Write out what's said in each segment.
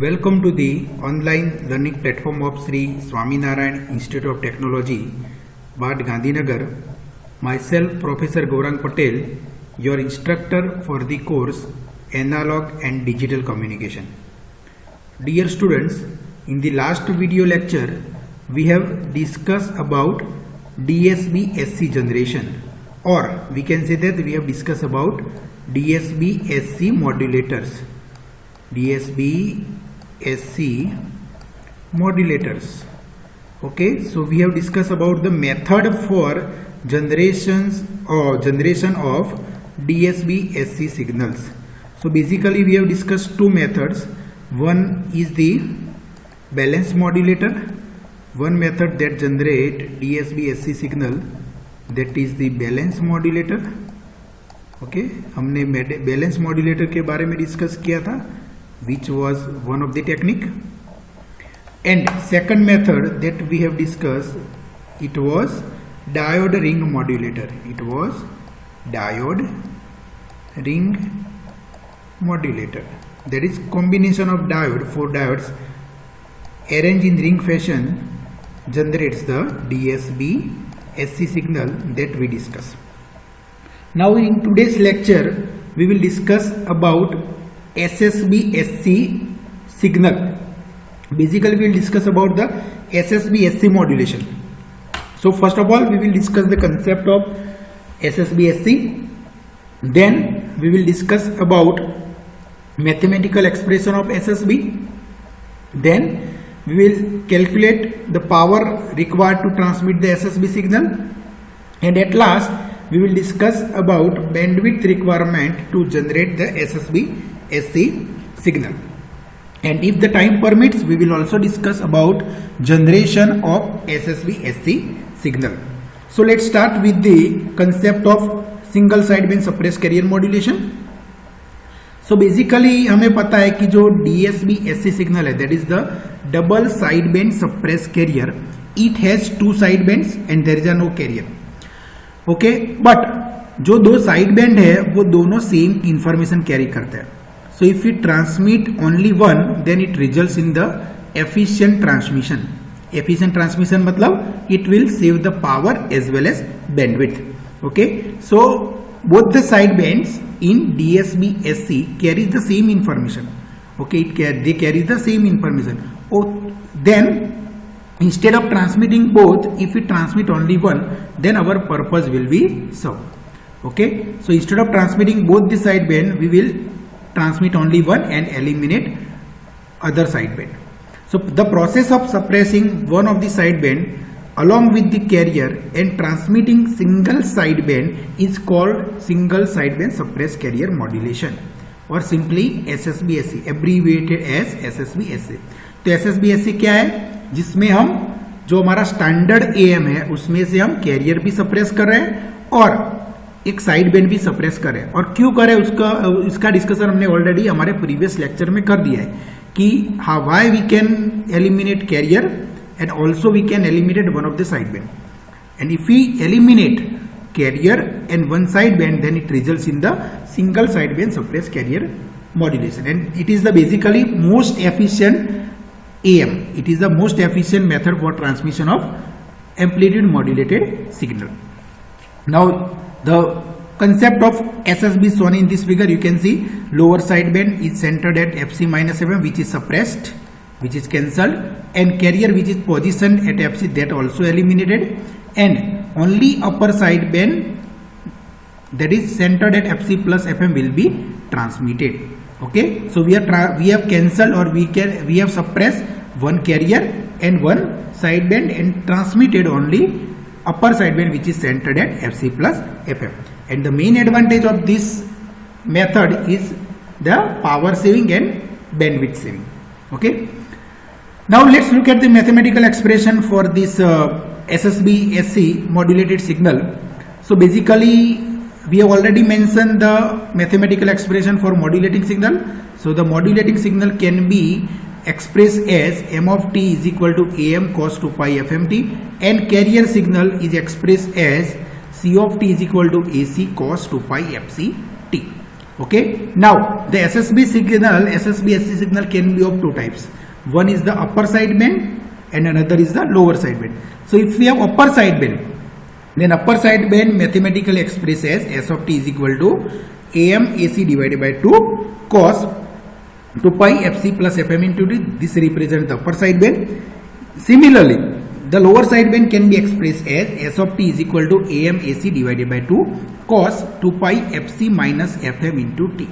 Welcome to the online learning platform of Sri Swaminarayan Institute of Technology, Bad Gandhinagar. Myself, Professor Gaurang Patel, your instructor for the course Analog and Digital Communication. Dear students, in the last video lecture, we have discussed about DSB-SC generation, or we can say that we have discussed about DSB-SC modulators. DSB-SC modulators. Okay, so we have discussed about the method for generation of DSB-SC signals. So basically we have discussed two methods. One is the balance modulator, one method that generate DSB-SC signal, that is the balance modulator. Okay, हमने balance modulator के बारे में discuss किया था, which was one of the technique. And second method that we have discussed, it was diode ring modulator. It was diode ring modulator. That is combination of four diodes arranged in ring fashion generates the DSB-SC signal that we discuss. Now in today's lecture we will discuss about SSB-SC signal. Basically we will discuss about the SSB-SC modulation. So first of all we will discuss the concept of SSB-SC. Then we will discuss about mathematical expression of SSB. Then we will calculate the power required to transmit the SSB signal. And at last we will discuss about bandwidth requirement to generate the SSB-SC signal. And if the time permits, we will also discuss about generation of SSB-SC signal. So let's start with the concept of single sideband suppressed carrier modulation. So basically हमें पता है कि जो DSB-SC signal है, that is the double sideband suppressed carrier, it has two sidebands and there is a no carrier. Okay, but जो दो side band है वो दोनों सेम इंफॉर्मेशन कैरी करते हैं. So if you transmit only one then it results in the efficient transmission. Efficient transmission मतलब it will save the power as well as bandwidth. Okay, so both the side bands in DSB-SC carry the same information. Okay, they carry the same information. Then instead of transmitting both, if we transmit only one, then our purpose will be served. Okay, so instead of transmitting both the sideband, we will transmit only one and eliminate other sideband. So the process of suppressing one of the sideband along with the carrier and transmitting single sideband is called single sideband suppressed carrier modulation, or simply SSB-SC, abbreviated as SSB-SC. तो SSB-SC क्या है? जिसमें हम जो हमारा standard AM है उसमें से हम कैरियर भी सप्रेस कर रहे हैं और एक साइड बैंड भी सप्रेस कर रहे हैं. और क्यों करें इसका डिस्कशन हमने ऑलरेडी हमारे प्रीवियस लेक्चर में कर दिया है कि how why we can eliminate carrier and also we can eliminate one of the side band. And if we eliminate carrier and one side band then it results in the single side band suppress carrier modulation. And it is the basically most efficient AM. It is the most efficient method for transmission of amplitude modulated signal. Now the concept of SSB shown in this figure, you can see lower sideband is centered at FC-FM, which is suppressed, which is cancelled, and carrier which is positioned at FC, that also eliminated, and only upper sideband that is centered at FC plus FM will be transmitted. Okay, so we have cancelled or we have suppressed one carrier and one sideband and transmitted only upper sideband which is centered at FC plus FM. And the main advantage of this method is the power saving and bandwidth saving. Okay, now let's look at the mathematical expression for this SSB-SC modulated signal. So basically we have already mentioned the mathematical expression for modulating signal. So the modulating signal can be expressed as m of t is equal to am cos 2 pi fmt, and carrier signal is expressed as c of t is equal to ac cos 2 pi fct. Okay, now the SSB SC signal can be of two types. One is the upper sideband and another is the lower sideband. So if we have upper sideband, then upper sideband mathematically expressed as S of t is equal to AM AC divided by 2 cos 2 pi fc plus fm into t. This represents the upper sideband. Similarly, the lower sideband can be expressed as S of t is equal to AM AC divided by 2 cos 2 pi fc minus fm into t.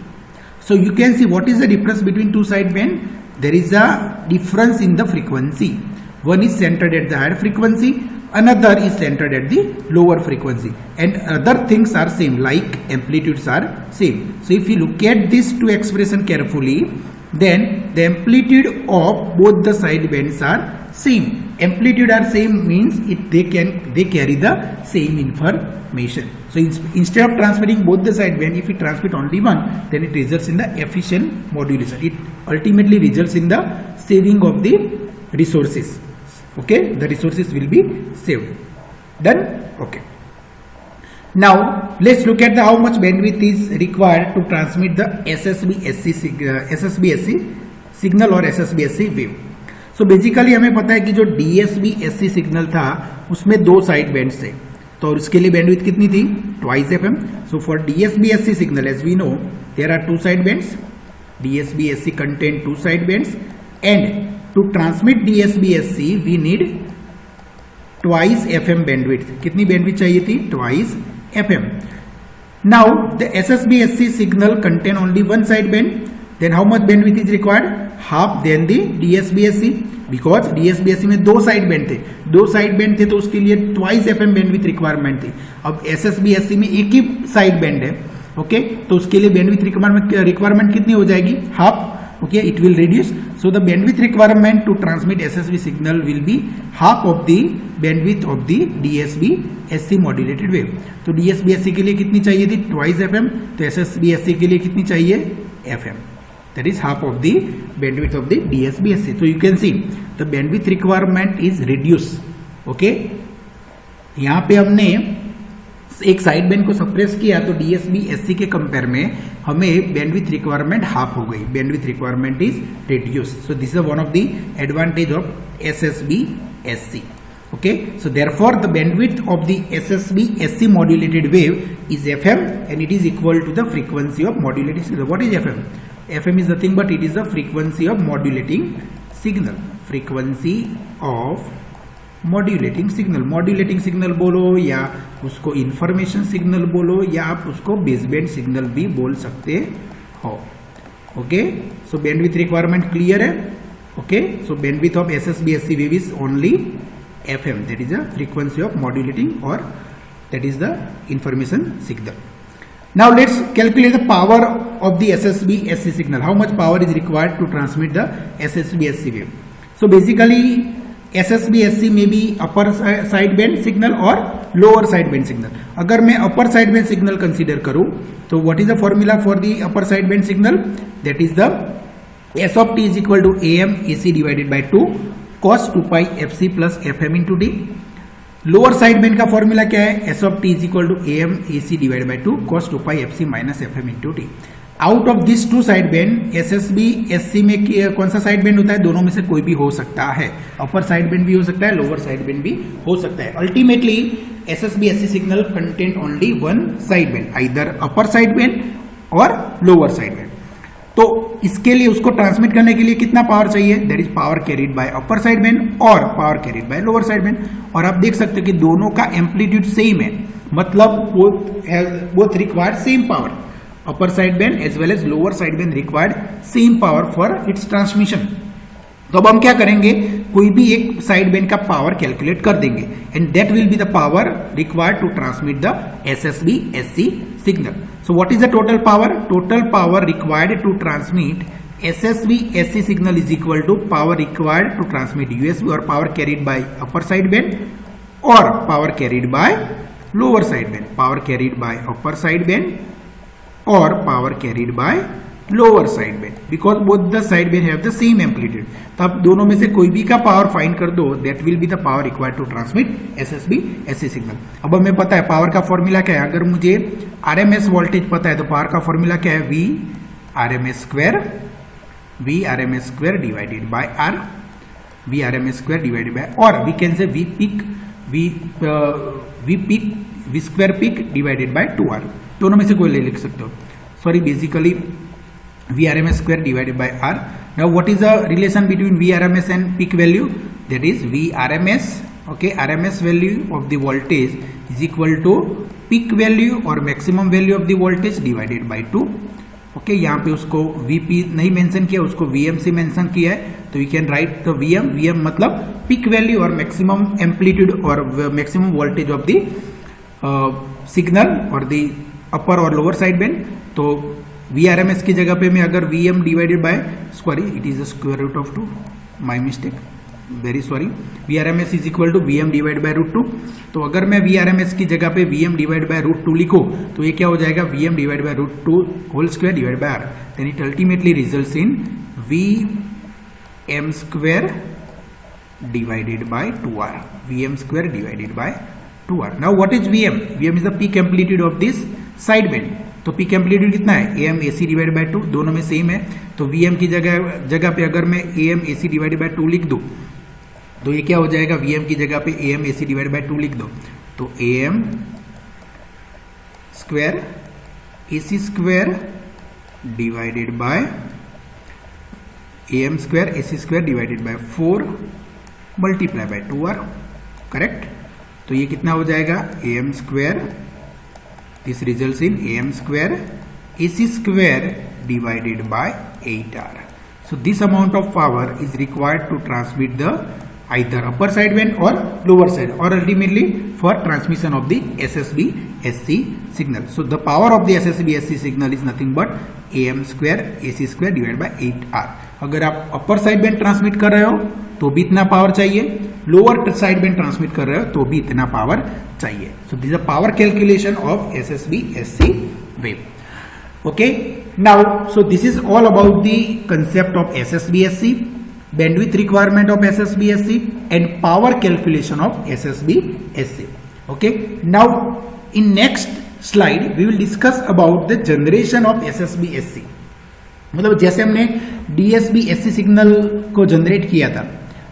So you can see what is the difference between two sideband. There is a difference in the frequency. One is centered at the higher frequency, another is centered at the lower frequency, and other things are same, like amplitudes are same. So if you look at these two expression carefully, then the amplitude of both the sidebands are same. Amplitude are same means they carry the same information. So instead of transmitting both the sideband, if we transmit only one, then it results in the efficient modulation. It ultimately results in the saving of the resources. Okay, the resources will be saved. Done. Okay. Now let's look at how much bandwidth is required to transmit the SSB-SC signal or SSB-SC wave. So basically हमें पता है कि जो DSB-SC signal था उसमें दो side bands थे, तो उसके लिए बैंडविड्थ कितनी थी? Twice FM. So for DSB-SC signal, as we know, there are two side bands. DSB-SC contain two side bands, and to transmit DSB-SC we need twice FM bandwidth. कितनी bandwidth चाहिए थी? Twice FM. Now the SSB-SC signal contain only one sideband. Then how much bandwidth is required? Half than the DSB-SC, because DSB-SC में दो sideband थे, तो उसके लिए twice FM bandwidth requirement थी. अब SSB-SC में एक ही साइडबैंड है, ओके, तो उसके लिए बैंडविड्थ रिक्वायरमेंट कितनी हो जाएगी? Half. Okay, it will reduce. So the bandwidth requirement to transmit SSB signal will be half of the bandwidth of the DSB-SC modulated wave. तो DSB-SC के लिए कितनी चाहिए थी? Twice FM. तो SSB-SC के लिए कितनी चाहिए? FM. That is half of the bandwidth of the DSB-SC. So you can see the bandwidth requirement is reduced. Okay, यहाँ पे हमने एक साइड बैंड को सप्रेस किया तो DSB-SC के कंपेयर में हमें बैंडविड्थ रिक्वायरमेंट हाफ हो गई. Bandwidth requirement is reduce. So this is one of the advantage of SSB-SC. Okay, so therefore the bandwidth of the SSB-SC modulated wave is FM, and it is equal to the frequency of modulating signal. What is FM? FM is nothing but it is the frequency of modulating signal. Frequency of modulating signal. Modulating signal बोलो या उसको information signal बोलो या आप उसको baseband signal भी बोल सकते हो. Okay, so bandwidth requirement clear है. Okay, so bandwidth of SSB-SC wave is only FM, that is the frequency of modulating or that is the information signal. Now let's calculate the power of the SSB-SC signal. How much power is required to transmit the SSB-SC wave. So basically SSB-SC में भी upper side band signal और lower side band signal. अगर मैं upper side band signal consider करूं तो what is the formula for the upper side band signal? That is the S of t is equal to AM AC divided by 2 cos 2 pi fc plus fm into t. Lower side band का formula क्या है? S of t is equal to AM AC divided by 2 cos 2 pi fc minus fm into t. Out of this two side band SSB-SC में कौन सा side band होता है? दोनों में से कोई भी हो सकता है. अपर साइड बैंड भी हो सकता है, लोअर साइड बैंड भी हो सकता है. Ultimately SSB-SC signal contain only one side band, either अपर साइड बैंड और लोअर साइड बैंड. तो इसके लिए उसको ट्रांसमिट करने के लिए कितना पावर चाहिए? That is power carried by upper side band और power carried by lower side band. और आप देख सकते हो कि दोनों का एम्पलीट्यूड सेम है, मतलब both required same power. upper side band as well as lower side band required same power for its transmission. तो अब हम क्या करेंगे? कोई भी एक साइड बैंड का पावर कैलकुलेट कर देंगे and that will be the power required to transmit the SSB-SC signal. So what is the total power? Total power required to transmit SSB-SC signal is equal to power required to transmit USB और power carried by upper side band और power carried by lower side band. Power carried by upper side band और power carried by lower side band because both the side band have the same amplitude. तो आप दोनों में से कोई भी का पावर फाइंड कर दो, that will be the power required to transmit SSB SC signal. अब हमें पता है पावर का फॉर्मूला क्या है, अगर मुझे आरएमएस वोल्टेज पता है तो पावर का फॉर्मूला क्या है, V RMS square divided by R, V RMS square divided by, और we can say V square peak divided by 2r, दोनों में से कोई ले लिख सकते हो। Sorry, basically VRMS square divided by R. Now what is the relation between VRMS and peak value? That is VRMS, okay, RMS value of the voltage is equal to peak value or maximum value of the voltage divided by 2. Okay, यहाँ पे उसको VP नहीं mention किया, उसको VM से mention किया है, तो you can write the VM मतलब पीक वैल्यू और मैक्सिमम एम्पलीट्यूड और maximum voltage of the signal और द अपर और लोअर साइड बैंड। तो VRMS की जगह पे मैं अगर VM divided by sorry it is square root of 2, my mistake, very sorry, VRMS is equal to VM divide by root 2। तो अगर मैं VRMS की जगह पे VM डिवाइड बाय रूट 2 लिखो तो ये क्या हो जाएगा, VM divide by root 2 whole square divide by R, then it ultimately results in VM square divided by 2R, VM square divided by 2R। Now what is VM? VM is the peak amplitude of this side band. तो peak amplitude कितना है, AM AC divide by 2, दोनों में same है। तो VM की जगह पे अगर मैं AM AC डिवाइड बाय 2 लिख दूं तो ये क्या हो जाएगा, VM की जगह पे AM AC डिवाइड बाय 2 लिख दो तो AM square AC square divided bye AM square AC square divided bye 4 multiply by 2R, correct. तो ये कितना हो जाएगा, AM square, this results in AM square AC square divided by 8R. So this amount of power is required to transmit the either upper side band or lower side, or ultimately for transmission of the SSB SC signal. So the power of the SSB SC signal is nothing but AM square AC square divided by 8R. अगर आप अपर side band transmit कर रहे हो तो भी इतना power चाहिए, lower side band transmit कर रहे हो तो भी इतना पावर चाहिए। So this is a power calculation of SSB SC wave. Okay, now so this is all about the concept of SSB SC, bandwidth requirement of SSB SC and power calculation of SSB SC. Okay, now in next slide we will discuss about the generation of SSB SC। मतलब जैसे हमने DSB SC signal को generate किया था,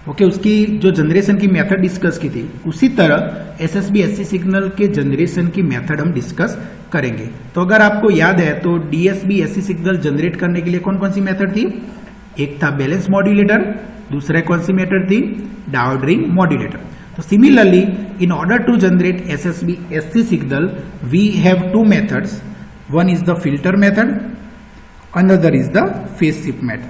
okay, उसकी जो generation की method discuss की थी, उसी तरह SSB SC सिग्नल के जनरेशन की मेथड हम डिस्कस करेंगे। तो अगर आपको याद है तो DSB SC सिग्नल जनरेट करने के लिए कौन कौन सी मेथड थी, एक था बैलेंस मॉड्यूलेटर, दूसरा कौन सी मेथड थी, डायोड रिंग मॉड्यूलेटर। तो similarly in order to generate SSB SC signal we have two methods, one is the filter method, another is the phase shift method.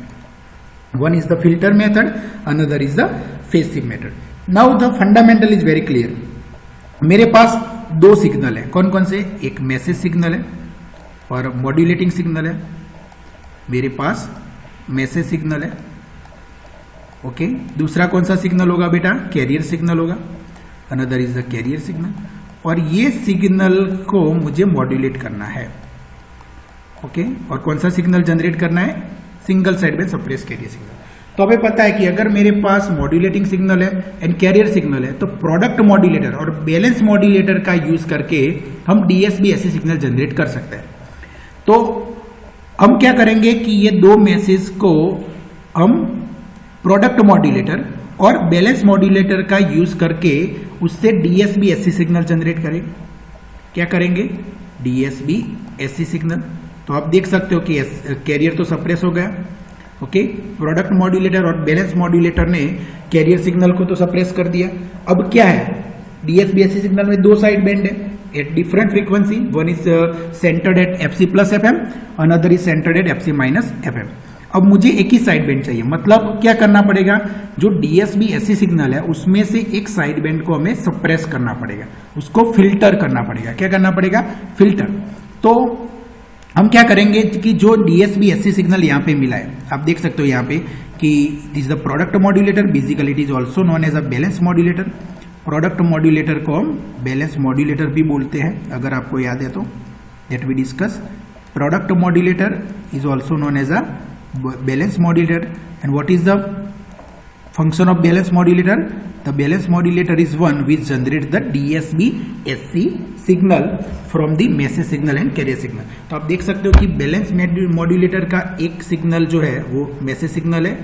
One is the filter method, another is the phase shift method. Now the fundamental is very clear. मेरे पास दो signal है, कौन कौन से, एक message signal है और modulating signal है। मेरे पास मैसेज सिग्नल है, ओके, दूसरा कौन सा सिग्नल होगा बेटा, कैरियर सिग्नल होगा, another is the carrier signal, और ये सिग्नल को मुझे मॉड्यूलेट करना है, ओके, और कौन सा सिग्नल जनरेट करना है, सिंगल साइड में सप्रेस कैरियर सिग्नल। तो हमें पता है कि अगर मेरे पास मॉड्यूलेटिंग सिग्नल है एंड कैरियर सिग्नल है तो product modulator or balance modulator का यूज करके हम DSB SC सिग्नल जनरेट कर सकते हैं। तो हम क्या करेंगे कि ये दो मैसेज को हम product modulator or balance modulator का यूज करके उससे DSB SC सिग्नल जनरेट करेंगे। क्या करेंगे, DSB SC सिग्नल। तो आप देख सकते हो कि कैरियर तो सप्रेस हो गया, okay, product modulator or balance modulator ने कैरियर सिग्नल को तो सप्रेस कर दिया। अब क्या है, DSB SC सिग्नल में दो साइड बैंड है at different frequency, one is centred at FC plus FM, another is centred at FC minus FM। अब मुझे एक ही साइड बैंड चाहिए, मतलब क्या करना पड़ेगा, जो DSB SC सिग्नल है उसमें से एक साइड बैंड को हमें सप्रेस करना पड़ेगा, उसको फिल्टर करना पड़ेगा। क्या करना पड़ेगा, फिल्टर। तो हम क्या करेंगे कि जो DSB SC सिग्नल यहाँ पे मिला है, आप देख सकते हो यहाँ पे कि this is the product modulator, basically it is also known as a balance modulator. Product modulator को हम बैलेंस मॉड्यूलेटर भी बोलते हैं, अगर आपको याद है तो, that we discuss. product modulator is also known as a balance modulator. And what is the function of balance modulator? The balance modulator is one which generates the DSB SC signal from the message signal and carrier signal. तो आप देख सकते हो कि balance modulator का एक signal जो है वो मैसेज सिग्नल है,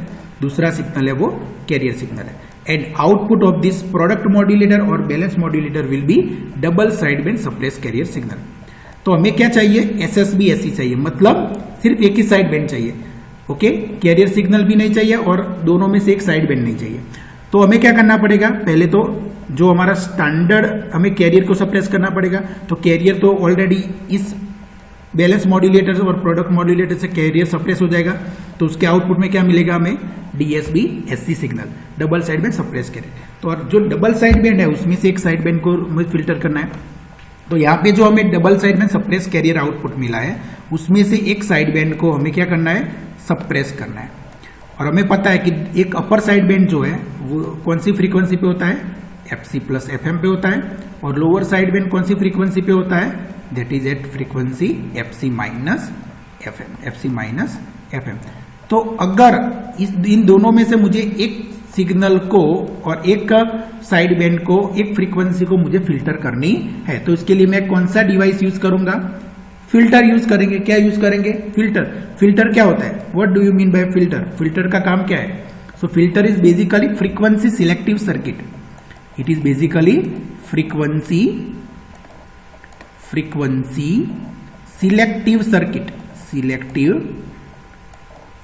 दूसरा सिग्नल है वो कैरियर सिग्नल है. And output of this product modulator or balance modulator will be double side band suppress carrier signal. तो हमें क्या चाहिए? SSB SC चाहिए, मतलब सिर्फ एक ही साइड बैंड चाहिए. ओके, कैरियर सिग्नल भी नहीं चाहिए और दोनों में से एक साइड बैंड नहीं चाहिए. तो हमें क्या करना पड़ेगा? पहले तो जो हमारा स्टैंडर्ड, हमें कैरियर को सप्रेस करना पड़ेगा. तो कैरियर तो ऑलरेडी इस बैलेंस मॉड्यूलेटर और प्रोडक्ट मॉड्यूलेटर से कैरियर सप्रेस हो जाएगा. तो उसके आउटपुट में क्या मिलेगा हमें? DSB SC signal, double side band suppress carrier. तो और जो डबल साइड बैंड है उसमें से एक साइड बैंड को हमें फिल्टर करना है. तो यहाँ पे जो हमें double side band suppress carrier output मिला है उसमें से एक साइड बैंड को हमें क्या करना है? सप्रेस करना है. और हमें पता है कि एक अपर साइड बैंड जो है वो कौन सी फ्रीक्वेंसी पे होता है? FC प्लस FM पे होता है. और लोअर साइड बैंड कौन सी फ्रीक्वेंसी पे होता है? That is at frequency FC minus FM. तो अगर इन दोनों में से मुझे एक सिग्नल को और एक साइड बैंड को, एक फ्रीक्वेंसी को मुझे फिल्टर करनी है, तो इसके लिए मैं कौन सा डिवाइस यूज करूंगा? फिल्टर यूज करेंगे. क्या यूज करेंगे? फिल्टर. फिल्टर क्या होता है? What do you mean by filter? Filter का काम क्या है? So filter is basically frequency selective circuit. It is basically frequency selective circuit.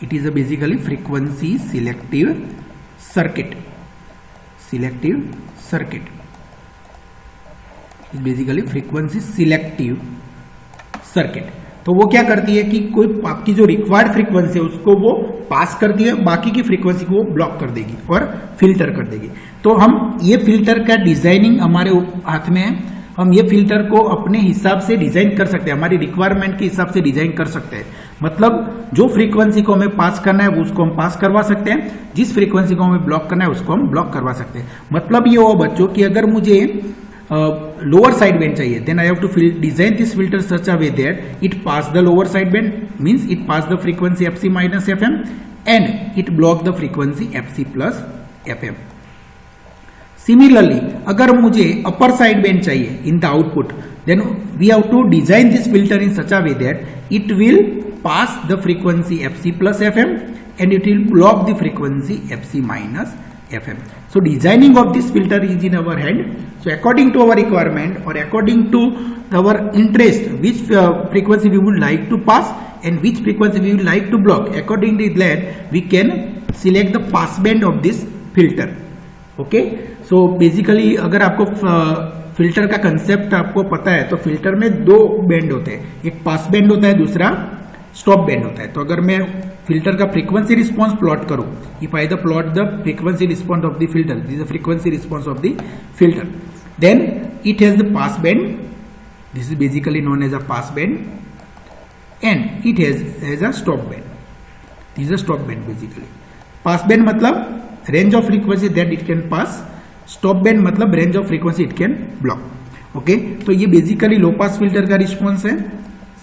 It is a basically frequency selective circuit. Is basically frequency selective circuit. तो वो क्या करती है कि कोई आपकी जो रिक्वायर्ड फ्रीक्वेंसी है उसको वो पास करती है, बाकी की फ्रीक्वेंसी को वो ब्लॉक कर देगी और फिल्टर कर देगी. तो हम ये फिल्टर का डिजाइनिंग हमारे हाथ में है. हम ये फिल्टर को अपने हिसाब से डिजाइन कर सकते हैं, हमारी रिक्वायरमेंट के हिसाब से डिजाइन कर सकते हैं. मतलब जो फ्रीक्वेंसी को हमें पास करना है उसको हम पास करवा सकते हैं, जिस फ्रीक्वेंसी को हमें ब्लॉक करना है उसको हम ब्लॉक करवा सकते हैं. मतलब ये हो बच्चों कि अगर मुझे लोअर साइड बैंड चाहिए, then I have to design this filter such a way that it pass the lower side band, means it pass the frequency FC minus FM and it block the frequency FC plus FM. Similarly अगर मुझे upper side band चाहिए in the output, then we have to design this filter in such a way that it will pass the frequency FC plus FM and it will block the frequency FC minus FM. So designing of this filter is in our hand. So according to our requirement or according to our interest, which frequency we would like to pass and which frequency we would like to block, according to that we can select the pass band of this filter. Okay, so basically अगर आपको filter का concept आपको पता है तो filter में दो band होते हैं, एक पास बैंड होता है, दूसरा स्टॉप बैंड होता है. तो अगर मैं फिल्टर का फ्रीक्वेंसी रिस्पॉन्स प्लॉट करूं, if I the plot the frequency response of the filter, this is the frequency response of the filter, then it has the pass band, this is basically known as a pass band and it has a stop band, this is a stop band. Basically pass band मतलब range of frequency that it can pass, stop band मतलब range of frequency it can block. Okay, तो ये basically लो पास filter का response है.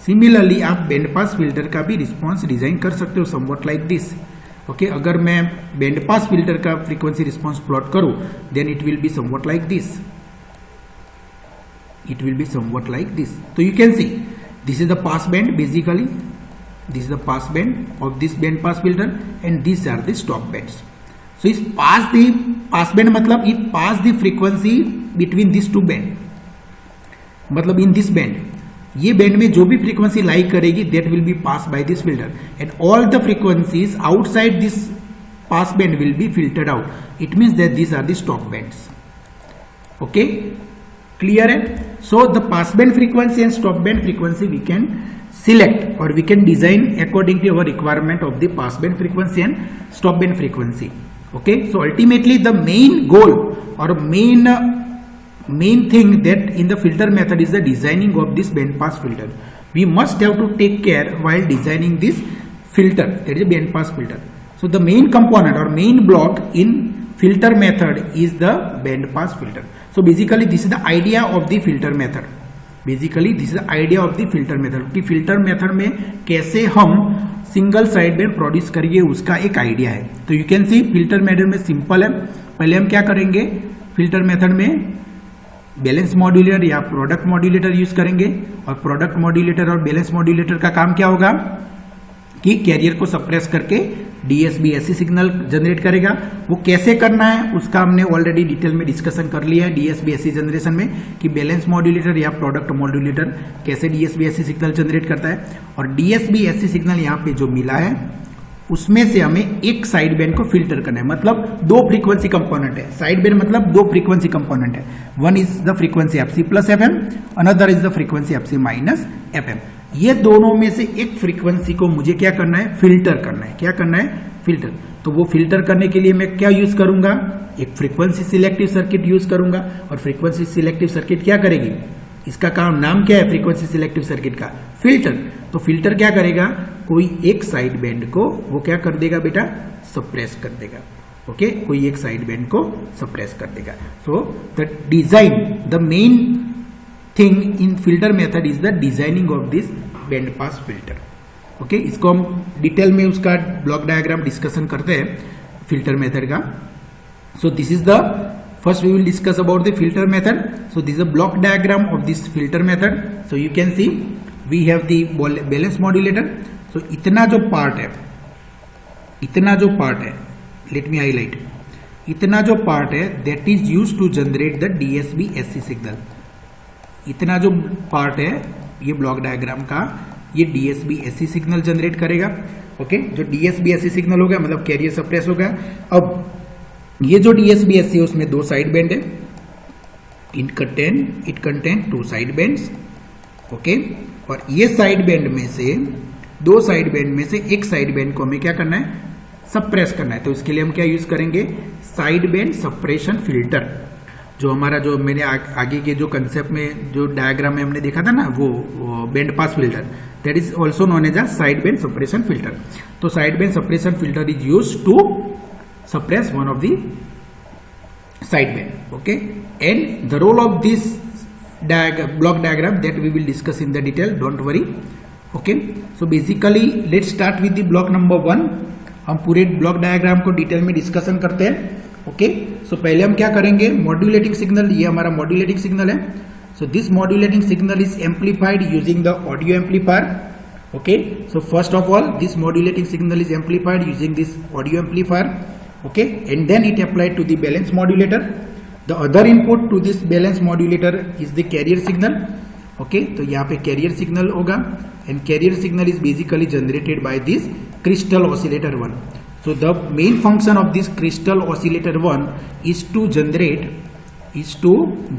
Similarly आप band pass filter का भी response design कर सकते हो समवट लाइक दिस. ओके, अगर मैं बैंड पास फिल्टर का फ्रीक्वेंसी रिस्पॉन्स प्लॉट करूं, then it will be something like this. तो you can see this is the pass band, basically this is the pass band of this band pass filter and this are the stop bands. So is pass band मतलब it pass the frequency between these two band. मतलब in this band, ये band में जो भी frequency लाई करेगी that will be passed by this filter and all the frequencies outside this pass band will be filtered out. It means that these are the stop bands. Okay, clear है? So the pass band frequency and stop band frequency we can select or we can design according to our requirement of the pass band frequency and stop band frequency. Okay, so ultimately the main goal or main thing that in the filter method is the designing of this band pass filter. We must have to take care while designing this filter, that is a band pass filter. So the main component or main block in filter method is the band pass filter. So basically this is the idea of the filter method. Basically this is idea of the filter method कि filter method में कैसे हम single side band produce करिए उसका एक idea है। तो you can C filter method में सिंपल है। पहले हम क्या करेंगे, फिल्टर मेथड में बैलेंस मॉड्यूलेटर या प्रोडक्ट मॉड्यूलेटर यूज करेंगे, और product modulator or balance modulator का काम क्या होगा कि कैरियर को सप्रेस करके डीएसबी एससी सिग्नल जनरेट करेगा। वो कैसे करना है उसका हमने ऑलरेडी डिटेल में डिस्कशन कर लिया है डीएसबी एससी जनरेशन में, कि बैलेंस मॉड्यूलेटर या प्रोडक्ट मॉड्यूलेटर कैसे डीएसबी एससी सिग्नल जनरेट करता है। और डीएसबी एससी सिग्नल यहाँ पे जो मिला है उसमें से हमें एक साइड बैंड को फिल्टर करना है। मतलब दो फ्रीक्वेंसी कंपोनेंट है, साइड बैंड मतलब दो फ्रीक्वेंसी कंपोनेंट है। One is the frequency FC plus FM, another is the frequency FC minus FM. ये दोनों में से एक फ्रीक्वेंसी को मुझे क्या करना है, फिल्टर करना है। क्या करना है, फिल्टर। तो वो फिल्टर करने के लिए मैं क्या यूज करूंगा, एक फ्रीक्वेंसी सिलेक्टिव सर्किट यूज करूंगा। और फ्रीक्वेंसी सिलेक्टिव सर्किट क्या करेगी, इसका काम नाम क्या है फ्रीक्वेंसी सिलेक्टिव सर्किट का, फिल्टर। तो फिल्टर क्या करेगा, कोई एक साइड बैंड को वो क्या कर देगा बेटा, सप्रेस कर देगा। ओके, कोई एक साइड बैंड को सप्रेस कर देगा। So the design, the main thing in filter method is the designing of this band pass filter. Okay, इसको हम डिटेल में उसका ब्लॉक डायग्राम डिस्कशन करते हैं फिल्टर मेथड का। So this is the first we will discuss about the filter method. So this is a block diagram of this filter method. So you can see we have the balance modulator. So इतना जो part है let me highlight, इतना जो part है that is used to generate the DSB SC signal. इतना जो part है ये ब्लॉक डायग्राम का, ये DSB SC सिग्नल जनरेट करेगा। ओके, जो DSB SC सिग्नल हो गया मतलब कैरियर सप्रेस हो गया। अब ये जो DSB SC है उसमें दो साइड बैंड है, it contain two side bands. Okay, और ये साइड बैंड में से, दो साइड बैंड में से एक साइड बैंड को हमें क्या करना है, सप्रेस करना है। तो इसके लिए हम क्या यूज करेंगे, साइड बैंड सप्रेशन फिल्टर। जो हमारा जो मैंने आगे के जो कंसेप्ट में जो डायग्राम में हमने देखा था ना, वो band pass filter, that is also known as a side band suppression filter. तो side band suppression filter is use to suppress one of the side band. Okay, and the role of this block diagram that we will discuss in the detail, don't worry. Okay, so basically let's start with the block number 1. हम पूरे block diagram को detail में discussion करते हैं। Okay, सो पहले हम क्या करेंगे, मॉड्यूलेटिंग सिग्नल, ये हमारा मॉड्यूलेटिंग सिग्नल है। So this modulating signal is amplified using the audio amplifier. Okay, so first of all this modulating signal is amplified using this audio amplifier. Okay, and then it applied to the balance modulator. The other input to this balance modulator is the carrier signal. Okay, तो यहाँ पे carrier signal होगा, and carrier signal is basically generated by this crystal oscillator 1. So the main function of this crystal oscillator 1 is to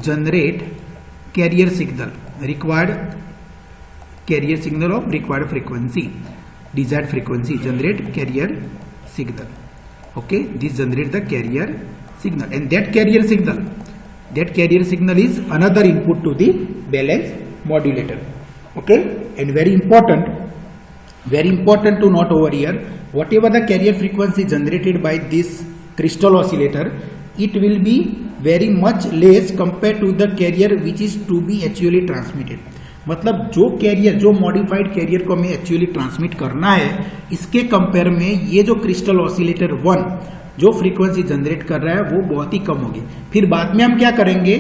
generate carrier signal, required carrier signal of required frequency, desired frequency, generate carrier signal. Okay, this generate the carrier signal, and that carrier signal is another input to the balance modulator. Okay, and very important to note over here, whatever the carrier frequency generated by this crystal oscillator, it will be very much less compared to the carrier which is to be actually transmitted. मतलब जो career, जो modified career को हमें actually transmit करना है, इसके compare में ये जो क्रिस्टल ऑसिलेटर 1 जो फ्रीक्वेंसी जनरेट कर रहा है वो बहुत ही कम होगी। फिर बाद में हम क्या करेंगे,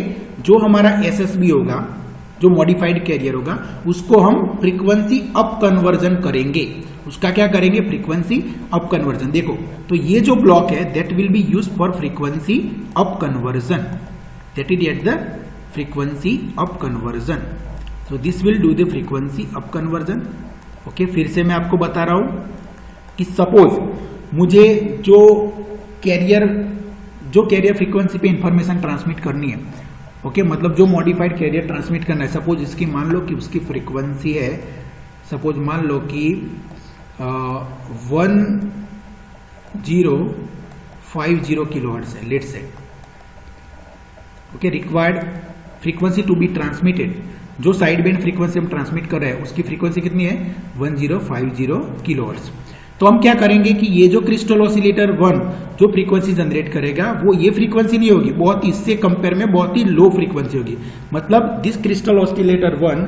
जो हमारा एसएसबी होगा, जो मॉडिफाइड कैरियर होगा, उसको हम फ्रीक्वेंसी अप कन्वर्जन करेंगे। उसका क्या करेंगे, फ्रीक्वेंसी अप कन्वर्जन। देखो, तो ये जो ब्लॉक है that will be used for frequency up conversion, that is at the frequency up conversion. So this will do the frequency up conversion. Okay, फिर से मैं आपको बता रहा हूं कि सपोज मुझे जो कैरियर फ्रीक्वेंसी पे इंफॉर्मेशन ट्रांसमिट करनी है, ओके, मतलब जो मॉडिफाइड कैरियर ट्रांसमिट करना है, सपोज इसकी मान लो कि उसकी फ्रीक्वेंसी है, सपोज मान लो कि 1050 किलोहर्ट्ज है, let's say. Okay, required frequency to be transmitted, जो साइड बैंड फ्रीक्वेंसी हम ट्रांसमिट कर रहे हैं उसकी फ्रीक्वेंसी कितनी है, 1050 किलोहर्ट्ज। तो हम क्या करेंगे कि ये जो क्रिस्टल ऑसिलेटर 1 जो फ्रीक्वेंसी जनरेट करेगा वो ये फ्रीक्वेंसी नहीं होगी, बहुत इससे कंपेयर में बहुत ही लो फ्रीक्वेंसी होगी। मतलब this crystal oscillator 1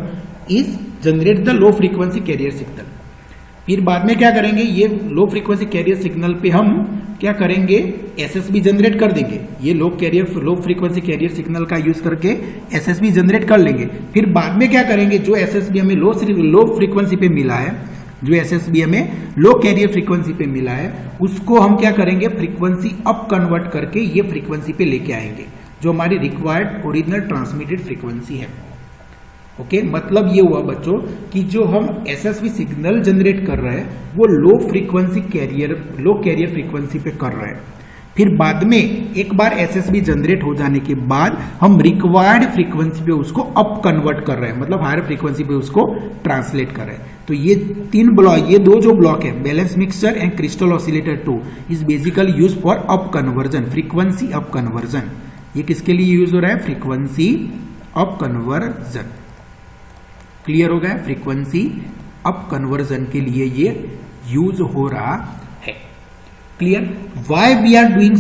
is generate the low frequency carrier signal. फिर बाद में क्या करेंगे, ये लो फ्रीक्वेंसी कैरियर सिग्नल पे हम क्या करेंगे, एसएसबी जनरेट कर देंगे। ये लो फ्रीक्वेंसी कैरियर सिग्नल का यूज करके एसएसबी जनरेट कर लेंगे। फिर बाद में क्या करेंगे, जो एसएसबी हमें लो फ्रीक्वेंसी पे मिला है, जो एसएसबी हमें लो कैरियर फ्रीक्वेंसी पे मिला है, उसको हम क्या करेंगे, फ्रीक्वेंसी अप कन्वर्ट करके ये फ्रीक्वेंसी पे लेके आएंगे, जो हमारी रिक्वायर्ड ओरिजिनल ट्रांसमिटेड फ्रीक्वेंसी है। ओके, मतलब ये हुआ बच्चों कि जो हम एसएसबी सिग्नल जनरेट कर रहे हैं वो लो कैरियर फ्रीक्वेंसी पे कर रहे हैं। फिर बाद में एक बार एसएसबी जनरेट हो जाने के बाद हम रिक्वायर्ड फ्रीक्वेंसी पे उसको अप कन्वर्ट कर रहे हैं, मतलब हायर फ्रीक्वेंसी पे उसको ट्रांसलेट कर रहे हैं। तो ये ये दो जो ब्लॉक है, balance mixture and crystal oscillator 2 is basically use for up conversion, frequency up conversion. ये किसके लिए यूज हो रहा है, फ्रीक्वेंसी अप कन्वर्जन। क्लियर हो गया, फ्रीक्वेंसी अप कन्वर्जन के लिए ये यूज हो रहा है। Clear, why we are doing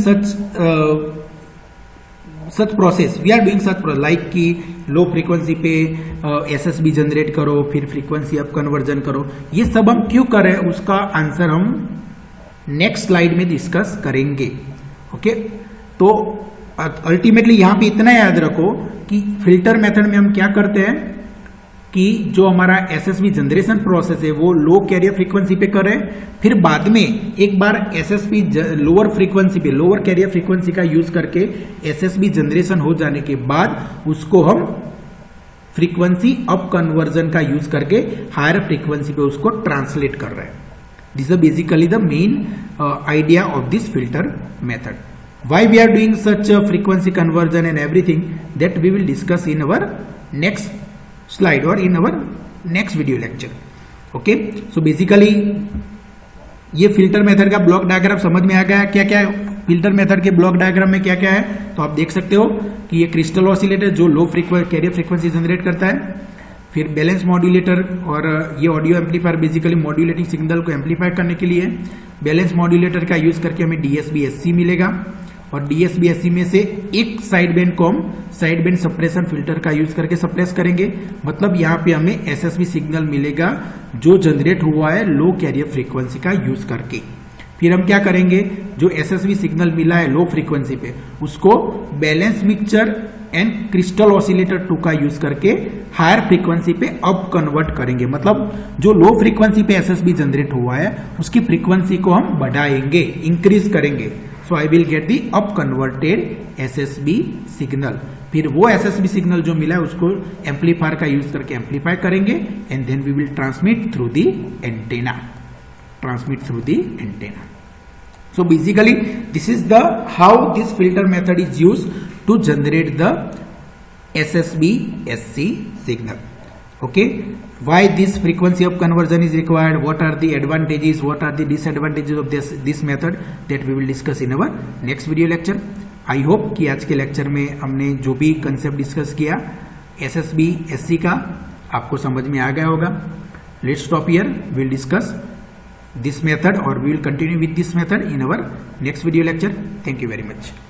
such process, we are doing such like कि लो फ्रीक्वेंसी पे एसएसबी जनरेट करो, फिर फ्रीक्वेंसी अप कन्वर्जन करो। ये सब हम क्यों करें, उसका आंसर हम नेक्स्ट स्लाइड में डिस्कस करेंगे। ओके, तो अल्टीमेटली यहां पे इतना याद रखो कि फिल्टर मेथड में हम क्या करते हैं कि जो हमारा एसएसबी जनरेशन प्रोसेस है वो लो कैरियर फ्रीक्वेंसी पे करें, फिर बाद में एक बार एसएसबी लोअर कैरियर फ्रीक्वेंसी का यूज करके एसएसबी जनरेशन हो जाने के बाद उसको हम फ्रीक्वेंसी अप कन्वर्जन का यूज करके हायर फ्रीक्वेंसी पे उसको ट्रांसलेट कर रहे हैं। This is basically the main idea of this filter method. Why we are doing such frequency conversion and everything that we will discuss in our next slide or in our next video lecture. Okay, so basically ये filter method का block diagram समझ में आ गया, क्या क्या है filter method के block diagram में क्या क्या है। तो आप देख सकते हो कि ये क्रिस्टल ऑसिलेटर जो लो कैरियर फ्रीक्वेंसी जनरेट करता है, फिर बैलेंस मॉड्यूलेटर, और ये audio amplifier basically modulating signal को एम्पलीफाई करने के लिए। बैलेंस मॉड्यूलेटर का यूज करके हमें DSB-SC मिलेगा, और DSB-SC में से एक साइड बैंड को हम साइड बैंड सप्रेशन फिल्टर का यूज करके सप्रेस करेंगे। मतलब यहाँ पे हमें एसएसबी सिग्नल मिलेगा जो जनरेट हुआ है लो कैरियर फ्रीक्वेंसी का यूज करके। फिर हम क्या करेंगे, जो एसएसबी सिग्नल मिला है लो फ्रीक्वेंसी पे उसको balance mixture and crystal oscillator 2 का यूज करके हायर फ्रीक्वेंसी पे अप कन्वर्ट करेंगे। मतलब जो लो फ्रीक्वेंसी पे एसएसबी जनरेट हुआ है उसकी फ्रीक्वेंसी को हम बढ़ाएंगे, इंक्रीज करेंगे। So I will get the up converted SSB signal। फिर वो SSB सिग्नल जो मिला है उसको एम्पलीफायर का यूज करके एम्पलीफाई करेंगे, and then we will transmit through the antenna, So basically this is the how this filter method is used to generate the SSB-SC signal. Okay, why this frequency of conversion is required, what are the advantages, what are the disadvantages of this method, that we will discuss in our next video lecture. I hope कि आज के lecture में हमने जो भी concept discuss किया SSB-SC का आपको समझ में आ गया होगा। Let's stop here, we'll discuss this method or we will continue with this method in our next video lecture. Thank you very much.